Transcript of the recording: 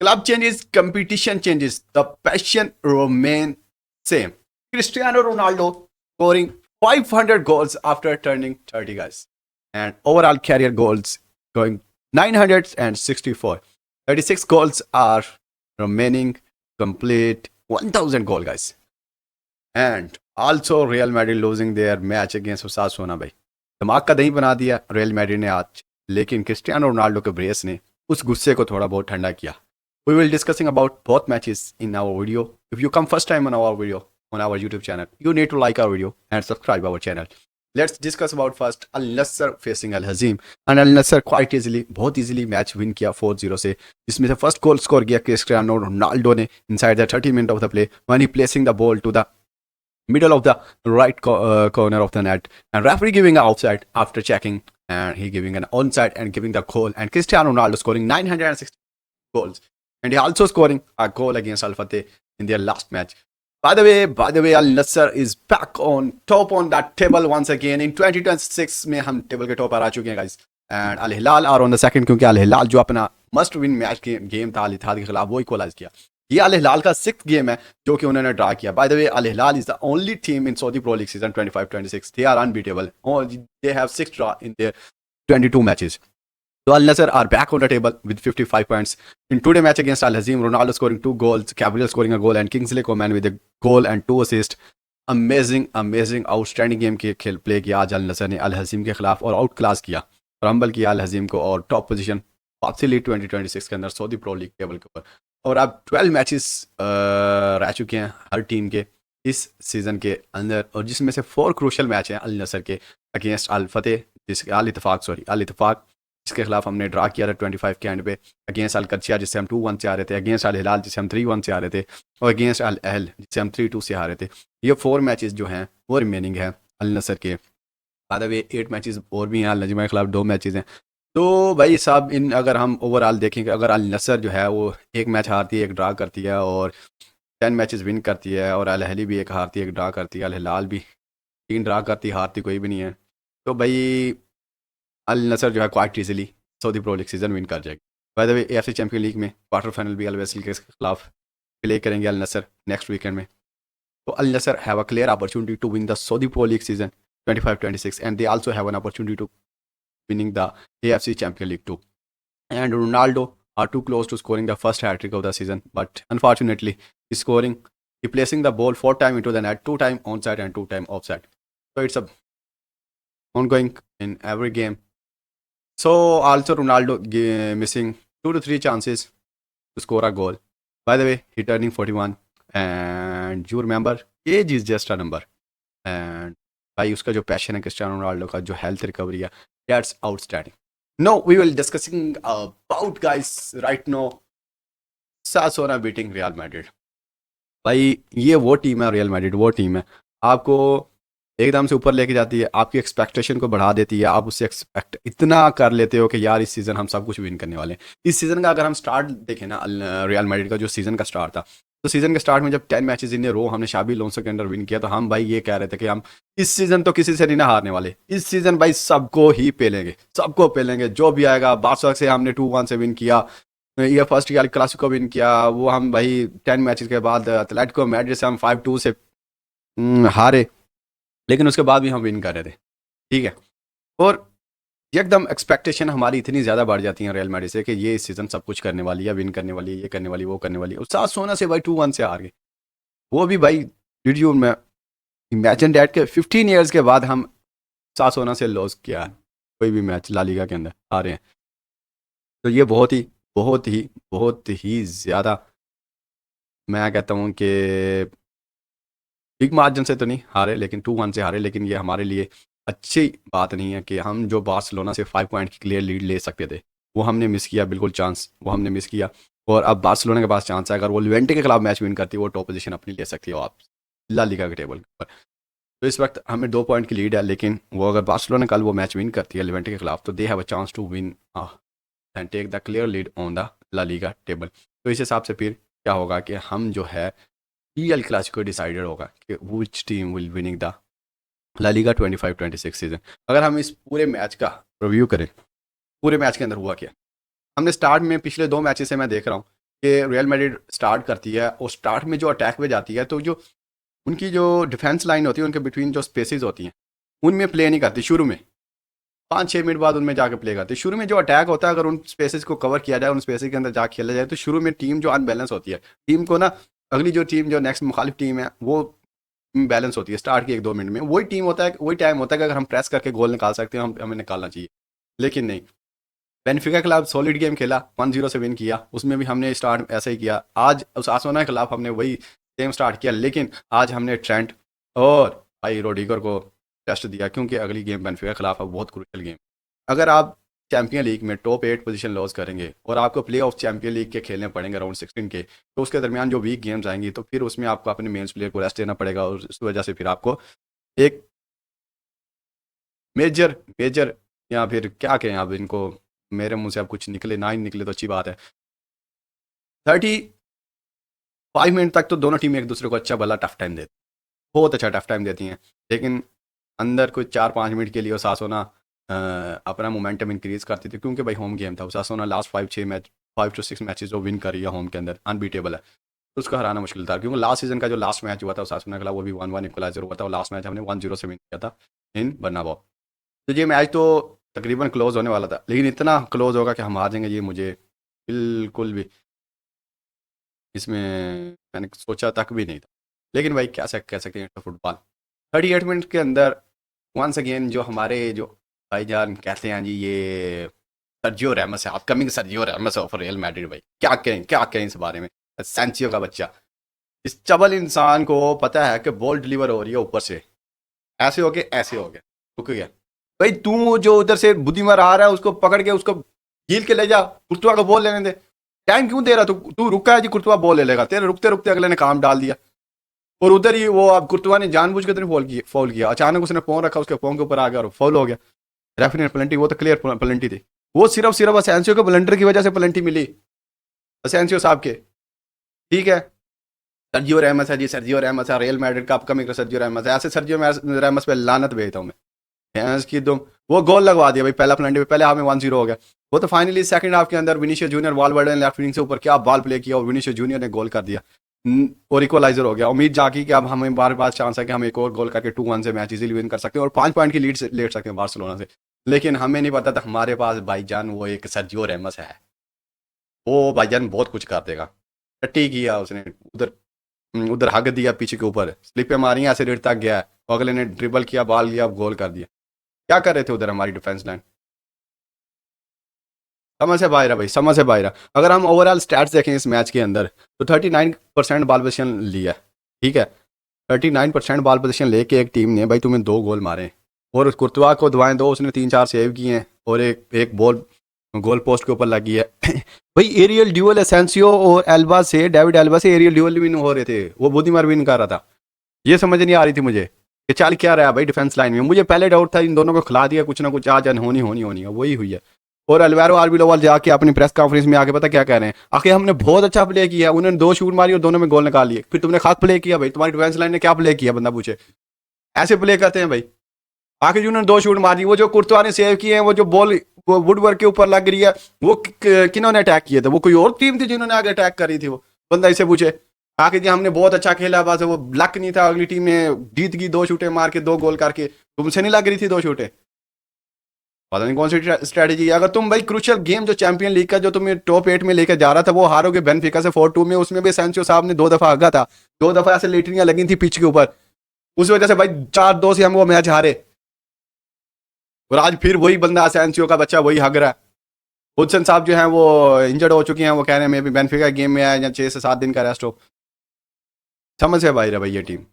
Club changes, competition changes, the passion remains same. Cristiano Ronaldo scoring 500 goals after turning 30, guys. And overall career goals going 964. 36 goals are remaining complete 1000 goal, guys. And also Real Madrid losing their match against Osasuna, भाई दिमाग का दही बना दिया real Madrid ने आज, लेकिन Cristiano Ronaldo के ब्रेस ने उस गुस्से को थोड़ा बहुत ठंडा किया. We will discussing about both matches in our video. If you come first time on our video on our YouTube channel, you need to like our video and subscribe our channel. Let's discuss about first Al Nassr facing Al Hazim. And Al Nassr quite easily, बहुत easily match win किया 4-0 से, जिसमें से first goal score किया Cristiano Ronaldo ने inside the 30 minute of the play when he placing the ball to the middle of the right corner of the net, and referee giving an offside after checking, and he giving an onside and giving the goal, and Cristiano Ronaldo scoring 960 goals, and he also scoring a goal against Al Fateh in their last match. By the way, Al Nassr is back on top on that table once again. In 2026 में हम table के top पर आ चुके हैं guys, and Al Hilal are on the second, क्योंकि Al Hilal जो अपना must win match game था अल इत्तेहाद के खिलाफ वो इक्वलाइज किया. ये अल हिलाल का 6th गेम है जो कि उन्होंने ड्रा किया. By the way, Al Hilal is the only team in Saudi Pro League season 25-26. They are unbeatable और they have 6 draw in their 22 matches. So Al Nassr are back on the table with 55 points. In today's match against Al Hazim, Ronaldo scoring 2 goals, Gabriel scoring a goal, and Kingsley Coman with a goal and 2 assists. Amazing, outstanding game के खेल play किया आज अल नसर ने अल हजीम के खिलाफ और out class किया, rumble किया अल हजीम को और टॉप पोजीशन वापसी ली 2026 के अंदर सऊदी प्रो लीग टेबल के ऊपर. और अब 12 मैचेस रह चुके हैं हर टीम के इस सीज़न के अंदर, और जिसमें से 4 क्रूशल मैच हैं अल नसर के अगेंस्ट अल फतेह, अल इत्तेफाक जिसके खिलाफ हमने ड्रा किया था 25 के एंड पे, अगेंस्ट अल कच्चिया जिससे हम 2-1 से आ रहे थे, अगेंस्ट अल हिलाल जिससे हम 3-1 से आ रहे थे, और अगेंस्ट अल अहल जिससे हम 3-2 से आ रहे थे. ये 4 मैचेस जो हैं वो रिमेनिंग है अल नसर के. बाय द वे 8 मैचेस और भी हैं, अल नजमा के खिलाफ 2 मैचेस हैं. तो भाई साहब, इन अगर हम ओवरऑल देखेंगे, अगर अल नसर जो है वो 1 मैच हारती है 1 ड्रा करती है, और 10 मैचेस विन करती है, और अल अहली भी 1 हारती है 1 ड्रा करती है, अल हिलाल भी 3 ड्रा करती है, हारती कोई भी नहीं है, तो भाई अल नसर जो है quite easily Saudi Pro League season win कर जाएगी. Bye the way, AFC champion league में क्वार्टर फाइनल भी अल वैसल के खिलाफ प्ले करेंगे अल नसर नेक्स्ट वीकेंड में. तो Al Nassr have a clear opportunity to win the Saudi Pro League season 25-26, and they also have an opportunity to winning the AFC Champions League too. And Ronaldo are too close to scoring the first hat-trick of the season, but unfortunately he placing the ball 4 times into the net, 2 times onside and 2 times offside. So it's a ongoing in every game. So also Ronaldo missing 2 to 3 chances to score a goal. By the way, he turning 41, and you remember age is just a number. And भाई उसका जो passion है Cristiano Ronaldo का, जो health recovery है, that's outstanding. Now we will discussing about guys right now Sassuolo beating Real Madrid. भाई ये वो टीम है, रियल मैड्रिड वो टीम है आपको एकदम से ऊपर लेके जाती है, आपकी एक्सपेक्टेशन को बढ़ा देती है, आप उससे एक्सपेक्ट इतना कर लेते हो कि यार इस सीज़न हम सब कुछ विन करने वाले हैं. इस सीज़न का अगर हम स्टार्ट देखें ना, रियल मैड्रिड का जो सीज़न का स्टार्ट था, तो सीज़न के स्टार्ट में जब 10 मैचेस इन रो हमने शाबी अलोंसो के अंडर विन किया, तो हम भाई ये कह रहे थे कि हम इस सीज़न तो किसी से नहीं ना हारने वाले, इस सीज़न भाई सबको ही पेलेंगे जो भी आएगा. बार्सा से हमने 2-1 से विन किया, ये फर्स्ट ईयर क्लासिको विन किया, वो हम भाई 10 मैचेस के बाद एटलेटिको मैड्रिड से हम 5-2 से हारे, लेकिन उसके बाद भी हम विन कर रहे थे, ठीक है. और एकदम एक्सपेक्टेशन हमारी इतनी ज़्यादा बढ़ जाती है रियल मैड्रिड से कि ये इस सीज़न सब कुछ करने वाली है, विन करने वाली है, ये करने वाली, वो करने वाली है. और सासोना से भाई 2-1 से हार गए, वो भी भाई डिड यू इमेजिन दैट के 15 ईयर्स के बाद हम सासोना से लॉस किया है, कोई भी मैच ला लीगा के अंदर हारे हैं. तो ये बहुत ही ज़्यादा, मैं कहता हूँ कि बिग मार्जिन से तो नहीं हारे, लेकिन 2-1 से हारे, लेकिन ये हमारे लिए अच्छी बात नहीं है कि हम जो बार्सिलोना से 5 पॉइंट की क्लियर लीड ले सकते थे वो हमने मिस किया, बिल्कुल चांस वो हमने मिस किया. और अब बार्सिलोना के पास चांस है, अगर वो लिवेंटे के खिलाफ मैच विन करती है वो टॉप पोजीशन अपनी ले सकती है आप ला लीगा के टेबल पर. तो इस वक्त हमें 2 पॉइंट की लीड है, लेकिन वो अगर बार्सिलोना कल वो मैच विन करती है लिवेंटे के खिलाफ, तो they have a chance to win and take the clear lead on the La Liga table. तो इस हिसाब से फिर क्या होगा कि हम जो है EL क्लासिको डिसाइडेड होगा कि which team will winning the La Liga 25-26 season. अगर हम इस पूरे मैच का रिव्यू करें, पूरे मैच के अंदर हुआ क्या, हमने स्टार्ट में पिछले 2 मैचेस से मैं देख रहा हूँ कि रियल मैड्रिड स्टार्ट करती है और स्टार्ट में जो अटैक पे जाती है तो जो उनकी जो डिफेंस लाइन होती है उनके बिटवीन जो स्पेसेस होती हैं उनमें प्ले नहीं करती शुरू में, 5-6 मिनट बाद उनमें जाके प्ले करती है। शुरू में जो अटैक होता है अगर उन स्पेसेस को कवर किया जाए, उन स्पेसेस के अंदर जाके खेला जाए तो शुरू में टीम जो अनबैलेंस होती है, टीम को ना अगली जो टीम जो नेक्स्ट मुखालिफ टीम है वो बैलेंस होती है स्टार्ट के 1-2 मिनट में। वही टीम होता है, वही टाइम होता है कि अगर हम प्रेस करके गोल निकाल सकते हैं हमें निकालना चाहिए, लेकिन नहीं। बेनिफिका के खिलाफ सॉलिड गेम खेला, 1-0 से विन किया, उसमें भी हमने स्टार्ट ऐसे ही किया। आज उस आसोना के खिलाफ हमने वही सेम स्टार्ट किया, लेकिन आज हमने ट्रेंट और भाई रोडिगर को टेस्ट दिया क्योंकि अगली गेम बेनिफिका के खिलाफ अब बहुत क्रूशियल गेम। अगर आप चैंपियन लीग में टॉप 8 पोजीशन लॉस करेंगे और आपको प्ले ऑफ चैंपियन लीग के खेलने पड़ेंगे राउंड 16 के, तो उसके दरमियान जो वीक गेम्स आएंगी तो फिर उसमें आपको अपने मेंस प्लेयर को रेस्ट देना पड़ेगा और इस वजह से फिर आपको एक मेजर मेजर या फिर क्या कहें आप इनको, मेरे मुंह से अब कुछ निकले ना ही निकले तो अच्छी बात है। 35 मिनट तक तो दोनों टीमें एक दूसरे को अच्छा भला टफ टाइम देती, बहुत अच्छा टफ टाइम देती हैं, लेकिन अंदर कुछ 4-5 मिनट के लिए सासोना अपना मोमेंटम इंक्रीज करती थी क्योंकि भाई होम गेम था। सासोना लास्ट 5 to 6 मैचेस जो विन कर रही है होम के अंदर, अनबीटेबल है, तो उसको हराना मुश्किल था क्योंकि लास्ट सीजन का जो लास्ट मैच हुआ था सासोना के खिलाफ वो भी 1-1 इक्वलाइजर हुआ था और लास्ट मैच हमने 1-0 से विन किया था इन बर्नाबाओ। तो ये मैच तो तकरीबन क्लोज होने वाला था, लेकिन इतना क्लोज होगा कि हम हार जाएंगे ये मुझे बिल्कुल भी इसमें मैंने सोचा तक भी नहीं था। लेकिन भाई क्या कह सकते हैं फुटबॉल। 38 मिनट के अंदर वंस अगेन जो हमारे जो भाईजान कहते हैं जी ये सर्जियो रैमस है, upcoming Sergio ramus of real Madrid. भाई क्या कहें इस बारे में। सेंसियो का बच्चा, इस चबल इंसान को पता है कि बॉल डिलीवर हो रही है ऊपर से, ऐसे हो गया रुक गया। भाई तू जो उधर से बुद्धिमार आ रहा है उसको पकड़ के उसको हील के ले जा, कुर्तुआ को बॉल लेने दे। टाइम क्यों दे रहा तू रुका है जी, कुर्तुआ बॉल ले लेगा। तेरे रुकते रुकते अगले ने काम डाल दिया और उधर ही वो अब कुर्तुआ ने जानबूझ के फॉल किया। अचानक उसने फोन रखा, उसके फोन के ऊपर आ गया और फॉल हो गया। रेफरी ने पेनल्टी, वो तो क्लियर पेनल्टी थी, वो सिर्फ असेंसियो के ब्लंडर की वजह से पेनल्टी मिली असेंसियो साहब के। ठीक है, सर्जियो रैमस है जी, सर्जियो रैमस है, रियल मैड्रिड का अपकमिंग सर्जियो रैमस है। ऐसे सर्जियो रैमस पे लानत भेजता हूँ मैं, भैंस की दुम। वो गोल लगवा दिया भाई पहला पेनल्टी पे, पहले हाफ में 1-0 हो गया। वो तो फाइनली सेकंड हाफ के अंदर विनीशियस जूनियर वालवर्डे ने लेफ्ट विंग से ऊपर क्या बॉल प्ले किया और विनीशियस जूनियर ने गोल कर दिया और इक्वलाइजर हो गया। उम्मीद जागी कि अब हमें बार बार चांस है कि हम एक और गोल करके 2-1 से मैच इजीली विन कर सकते हैं और 5 पॉइंट की लीड से ले सकते हैं बार्सिलोना से। लेकिन हमें नहीं पता था हमारे पास भाईजान वो एक सर्जियो रैमस है, वो भाईजान बहुत कुछ कर देगा। टट्टी किया उसने उधर उधर हग दिया, पीछे के ऊपर स्लिपें मारी, ऐसे रेट तक गया, अगले ने ड्रिबल किया, बॉल लिया, गोल कर दिया। क्या कर रहे थे उधर हमारी डिफेंस लाइन, समझ से बाहर है भाई, समझ से बाहर है। अगर हम ओवरऑल स्टैट्स देखें इस मैच के अंदर तो 39% बॉल पोजीशन लिया, ठीक है, 39% बॉल पोजीशन लेके एक टीम ने भाई तुम्हें 2 गोल मारे और कुर्तवा को दुआएं दो, उसने 3-4 सेव किए हैं और एक बॉल गोल पोस्ट के ऊपर लगी है। भाई एरियल ड्यूअल एसेंसियो और एल्बा से, डेविड एल्बा से एरियल ड्यूअल विन हो रहे थे, वो बुद्धिमार विन कर रहा था। ये समझ नहीं आ रही थी मुझे कि चल क्या रहा है भाई डिफेंस लाइन में। मुझे पहले डाउट था इन दोनों को खिला दिया कुछ ना कुछ, आज होनी है, वही हुई है। और अल्वारो आर्बिलोवाल जाके अपनी प्रेस कॉन्फ्रेंस में आके पता क्या कह रहे हैं, आखिर हमने बहुत अच्छा प्ले किया, उन्होंने 2 शूट मारी और दोनों में गोल निकाल लिए, फिर तुमने खास प्ले किया भाई, तुम्हारी डिफेंस लाइन ने क्या प्ले किया बंदा पूछे। ऐसे प्ले करते हैं भाई। आखिर उन्होंने 2 शूट मारी, वो जो कुर्तवा ने सेव किए हैं, वो जो बॉल वो वुडवर्क के ऊपर लग रही है, वो किन्होंने अटैक किए थे, वो कोई और टीम थी जिन्होंने आगे अटैक करी थी। वो बंदा इसे पूछे आखिर जी हमने बहुत अच्छा खेला, बस वो लक नहीं था, अगली टीम ने जीत गई 2 शूटें मार के 2 गोल करके, तुमसे नहीं लग रही थी 2 शूटें। पता नहीं कौन सी स्ट्रेटेजी है। अगर तुम भाई क्रूशियल गेम जो चैंपियन लीग का जो तुम्हें टॉप 8 में लेकर जा रहा था वो हारोगे बेनफिका से 4-2 में, उसमें भी सेंसियो साहब ने 2 दफा आगा था, 2 दफा ऐसे लेटरियां लगी थी पिच के ऊपर, उस वजह से भाई 4-2 से हम वो मैच हारे। और आज फिर वही बंदा सेंसियो का बच्चा वही हग रहा है। हुडसन साहब जो है वो इंजर्ड हो चुके हैं, वो कह रहे हैं मे भी बेनफिका गेम में आया या 6 से 7 दिन का रेस्ट हो। समझ से भाई रहा भाई ये टीम।